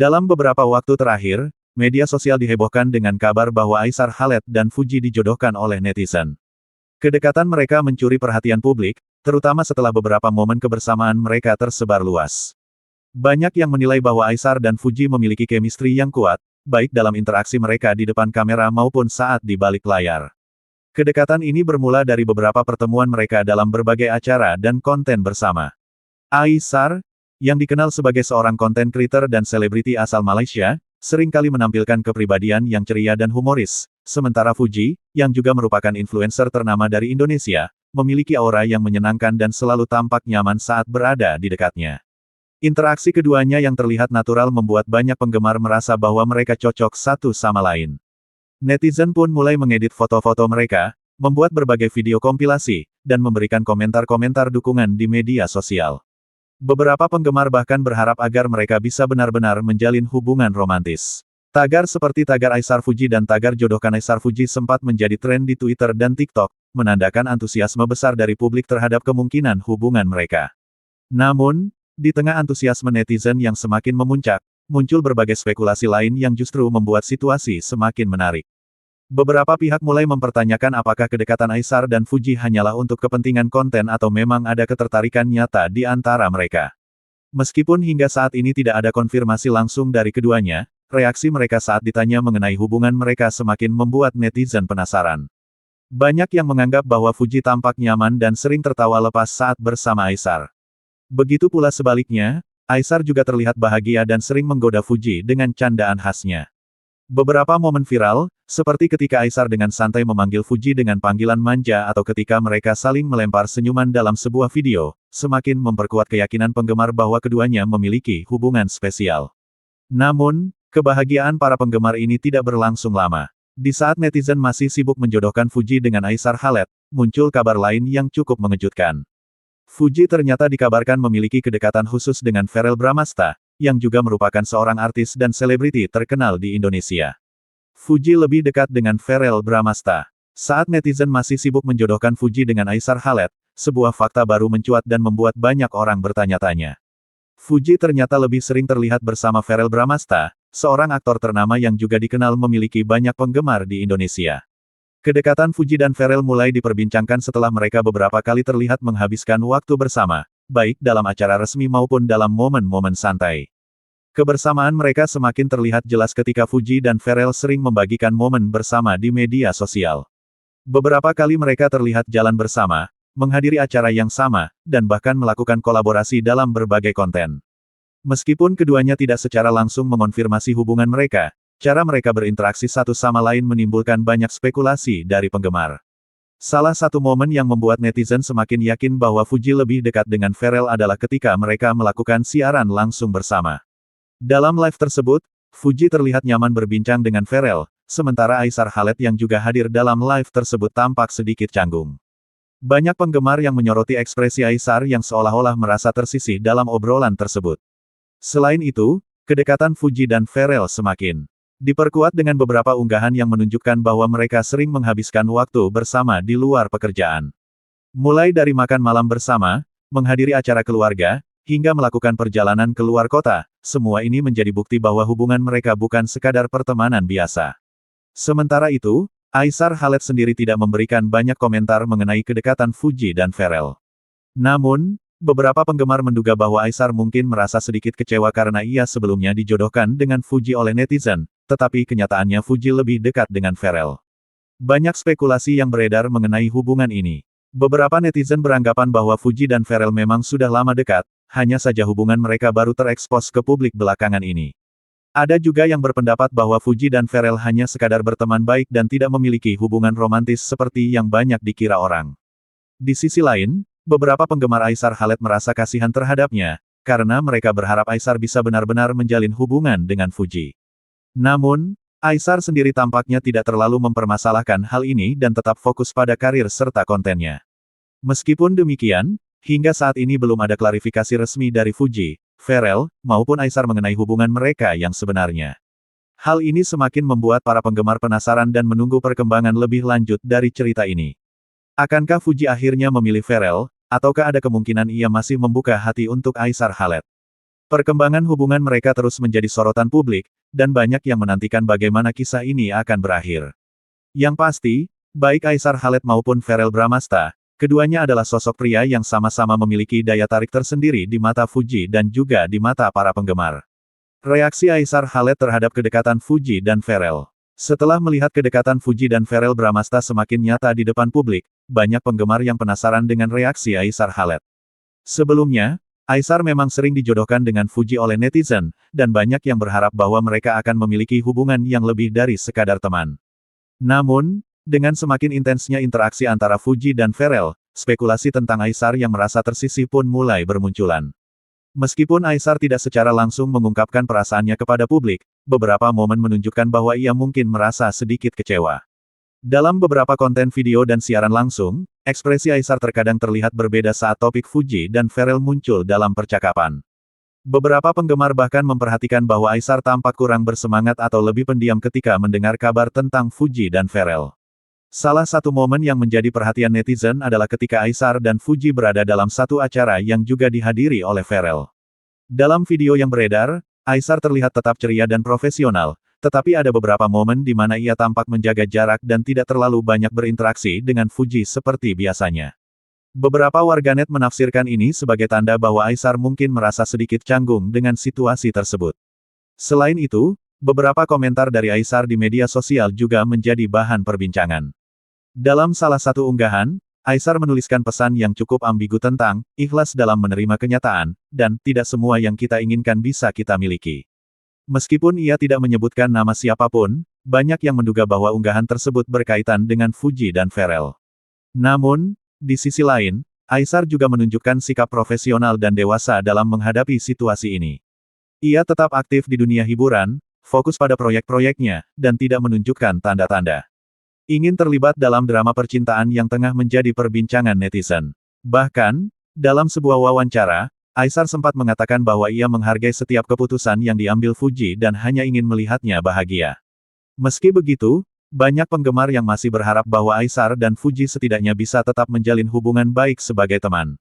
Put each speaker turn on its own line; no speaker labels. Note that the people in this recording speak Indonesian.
Dalam beberapa waktu terakhir, media sosial dihebohkan dengan kabar bahwa Aisar Khaled dan Fuji dijodohkan oleh netizen. Kedekatan mereka mencuri perhatian publik, terutama setelah beberapa momen kebersamaan mereka tersebar luas. Banyak yang menilai bahwa Aisar dan Fuji memiliki chemistry yang kuat, baik dalam interaksi mereka di depan kamera maupun saat di balik layar. Kedekatan ini bermula dari beberapa pertemuan mereka dalam berbagai acara dan konten bersama. Aisar, yang dikenal sebagai seorang konten creator dan selebriti asal Malaysia, seringkali menampilkan kepribadian yang ceria dan humoris, sementara Fuji, yang juga merupakan influencer ternama dari Indonesia, memiliki aura yang menyenangkan dan selalu tampak nyaman saat berada di dekatnya. Interaksi keduanya yang terlihat natural membuat banyak penggemar merasa bahwa mereka cocok satu sama lain. Netizen pun mulai mengedit foto-foto mereka, membuat berbagai video kompilasi, dan memberikan komentar-komentar dukungan di media sosial. Beberapa penggemar bahkan berharap agar mereka bisa benar-benar menjalin hubungan romantis. Tagar seperti tagar Aisar Fuji dan tagar jodohkan Aisar Fuji sempat menjadi tren di Twitter dan TikTok, menandakan antusiasme besar dari publik terhadap kemungkinan hubungan mereka. Namun, di tengah antusiasme netizen yang semakin memuncak, muncul berbagai spekulasi lain yang justru membuat situasi semakin menarik. Beberapa pihak mulai mempertanyakan apakah kedekatan Aisar dan Fuji hanyalah untuk kepentingan konten atau memang ada ketertarikan nyata di antara mereka. Meskipun hingga saat ini tidak ada konfirmasi langsung dari keduanya, reaksi mereka saat ditanya mengenai hubungan mereka semakin membuat netizen penasaran. Banyak yang menganggap bahwa Fuji tampak nyaman dan sering tertawa lepas saat bersama Aisar. Begitu pula sebaliknya, Aisar juga terlihat bahagia dan sering menggoda Fuji dengan candaan khasnya. Beberapa momen viral, seperti ketika Aisar dengan santai memanggil Fuji dengan panggilan manja atau ketika mereka saling melempar senyuman dalam sebuah video, semakin memperkuat keyakinan penggemar bahwa keduanya memiliki hubungan spesial. Namun, kebahagiaan para penggemar ini tidak berlangsung lama. Di saat netizen masih sibuk menjodohkan Fuji dengan Aisar Khaled, muncul kabar lain yang cukup mengejutkan. Fuji ternyata dikabarkan memiliki kedekatan khusus dengan Verrell Bramasta, yang juga merupakan seorang artis dan selebriti terkenal di Indonesia. Fuji lebih dekat dengan Verrell Bramasta. Saat netizen masih sibuk menjodohkan Fuji dengan Aisar Khaled, sebuah fakta baru mencuat dan membuat banyak orang bertanya-tanya. Fuji ternyata lebih sering terlihat bersama Verrell Bramasta, seorang aktor ternama yang juga dikenal memiliki banyak penggemar di Indonesia. Kedekatan Fuji dan Verrell mulai diperbincangkan setelah mereka beberapa kali terlihat menghabiskan waktu bersama, baik dalam acara resmi maupun dalam momen-momen santai. Kebersamaan mereka semakin terlihat jelas ketika Fuji dan Verrell sering membagikan momen bersama di media sosial. Beberapa kali mereka terlihat jalan bersama, menghadiri acara yang sama, dan bahkan melakukan kolaborasi dalam berbagai konten. Meskipun keduanya tidak secara langsung mengonfirmasi hubungan mereka, cara mereka berinteraksi satu sama lain menimbulkan banyak spekulasi dari penggemar. Salah satu momen yang membuat netizen semakin yakin bahwa Fuji lebih dekat dengan Verrell adalah ketika mereka melakukan siaran langsung bersama. Dalam live tersebut, Fuji terlihat nyaman berbincang dengan Verrell, sementara Aisar Khaled yang juga hadir dalam live tersebut tampak sedikit canggung. Banyak penggemar yang menyoroti ekspresi Aisar yang seolah-olah merasa tersisih dalam obrolan tersebut. Selain itu, kedekatan Fuji dan Verrell semakin diperkuat dengan beberapa unggahan yang menunjukkan bahwa mereka sering menghabiskan waktu bersama di luar pekerjaan. Mulai dari makan malam bersama, menghadiri acara keluarga, hingga melakukan perjalanan ke luar kota, semua ini menjadi bukti bahwa hubungan mereka bukan sekadar pertemanan biasa. Sementara itu, Aisar Khaled sendiri tidak memberikan banyak komentar mengenai kedekatan Fuji dan Verrell. Namun, beberapa penggemar menduga bahwa Aisar mungkin merasa sedikit kecewa karena ia sebelumnya dijodohkan dengan Fuji oleh netizen, tetapi kenyataannya Fuji lebih dekat dengan Verrell. Banyak spekulasi yang beredar mengenai hubungan ini. Beberapa netizen beranggapan bahwa Fuji dan Verrell memang sudah lama dekat, hanya saja hubungan mereka baru terekspos ke publik belakangan ini. Ada juga yang berpendapat bahwa Fuji dan Verrell hanya sekadar berteman baik dan tidak memiliki hubungan romantis seperti yang banyak dikira orang. Di sisi lain, beberapa penggemar Aisar Khaled merasa kasihan terhadapnya, karena mereka berharap Aisar bisa benar-benar menjalin hubungan dengan Fuji. Namun, Aisar sendiri tampaknya tidak terlalu mempermasalahkan hal ini dan tetap fokus pada karir serta kontennya. Meskipun demikian, hingga saat ini belum ada klarifikasi resmi dari Fuji, Verrell, maupun Aisar mengenai hubungan mereka yang sebenarnya. Hal ini semakin membuat para penggemar penasaran dan menunggu perkembangan lebih lanjut dari cerita ini. Akankah Fuji akhirnya memilih Verrell, ataukah ada kemungkinan ia masih membuka hati untuk Aisar Khaled? Perkembangan hubungan mereka terus menjadi sorotan publik, dan banyak yang menantikan bagaimana kisah ini akan berakhir. Yang pasti, baik Aisar Khaled maupun Verrell Bramasta, keduanya adalah sosok pria yang sama-sama memiliki daya tarik tersendiri di mata Fuji dan juga di mata para penggemar. Reaksi Aisar Khaled terhadap kedekatan Fuji dan Verrell. Setelah melihat kedekatan Fuji dan Verrell Bramasta semakin nyata di depan publik, banyak penggemar yang penasaran dengan reaksi Aisar Khaled. Sebelumnya, Aisar memang sering dijodohkan dengan Fuji oleh netizen, dan banyak yang berharap bahwa mereka akan memiliki hubungan yang lebih dari sekadar teman. Namun, dengan semakin intensnya interaksi antara Fuji dan Verrell, spekulasi tentang Aisar yang merasa tersisih pun mulai bermunculan. Meskipun Aisar tidak secara langsung mengungkapkan perasaannya kepada publik, beberapa momen menunjukkan bahwa ia mungkin merasa sedikit kecewa. Dalam beberapa konten video dan siaran langsung, ekspresi Aisar terkadang terlihat berbeda saat topik Fuji dan Verrell muncul dalam percakapan. Beberapa penggemar bahkan memperhatikan bahwa Aisar tampak kurang bersemangat atau lebih pendiam ketika mendengar kabar tentang Fuji dan Verrell. Salah satu momen yang menjadi perhatian netizen adalah ketika Aisar dan Fuji berada dalam satu acara yang juga dihadiri oleh Verrell. Dalam video yang beredar, Aisar terlihat tetap ceria dan profesional, tetapi ada beberapa momen di mana ia tampak menjaga jarak dan tidak terlalu banyak berinteraksi dengan Fuji seperti biasanya. Beberapa warganet menafsirkan ini sebagai tanda bahwa Aisar mungkin merasa sedikit canggung dengan situasi tersebut. Selain itu, beberapa komentar dari Aisar di media sosial juga menjadi bahan perbincangan. Dalam salah satu unggahan, Aisar menuliskan pesan yang cukup ambigu tentang ikhlas dalam menerima kenyataan, dan tidak semua yang kita inginkan bisa kita miliki. Meskipun ia tidak menyebutkan nama siapapun, banyak yang menduga bahwa unggahan tersebut berkaitan dengan Fuji dan Verrell. Namun, di sisi lain, Aisar juga menunjukkan sikap profesional dan dewasa dalam menghadapi situasi ini. Ia tetap aktif di dunia hiburan, fokus pada proyek-proyeknya, dan tidak menunjukkan tanda-tanda ingin terlibat dalam drama percintaan yang tengah menjadi perbincangan netizen. Bahkan, dalam sebuah wawancara, Aisar sempat mengatakan bahwa ia menghargai setiap keputusan yang diambil Fuji dan hanya ingin melihatnya bahagia. Meski begitu, banyak penggemar yang masih berharap bahwa Aisar dan Fuji setidaknya bisa tetap menjalin hubungan baik sebagai teman.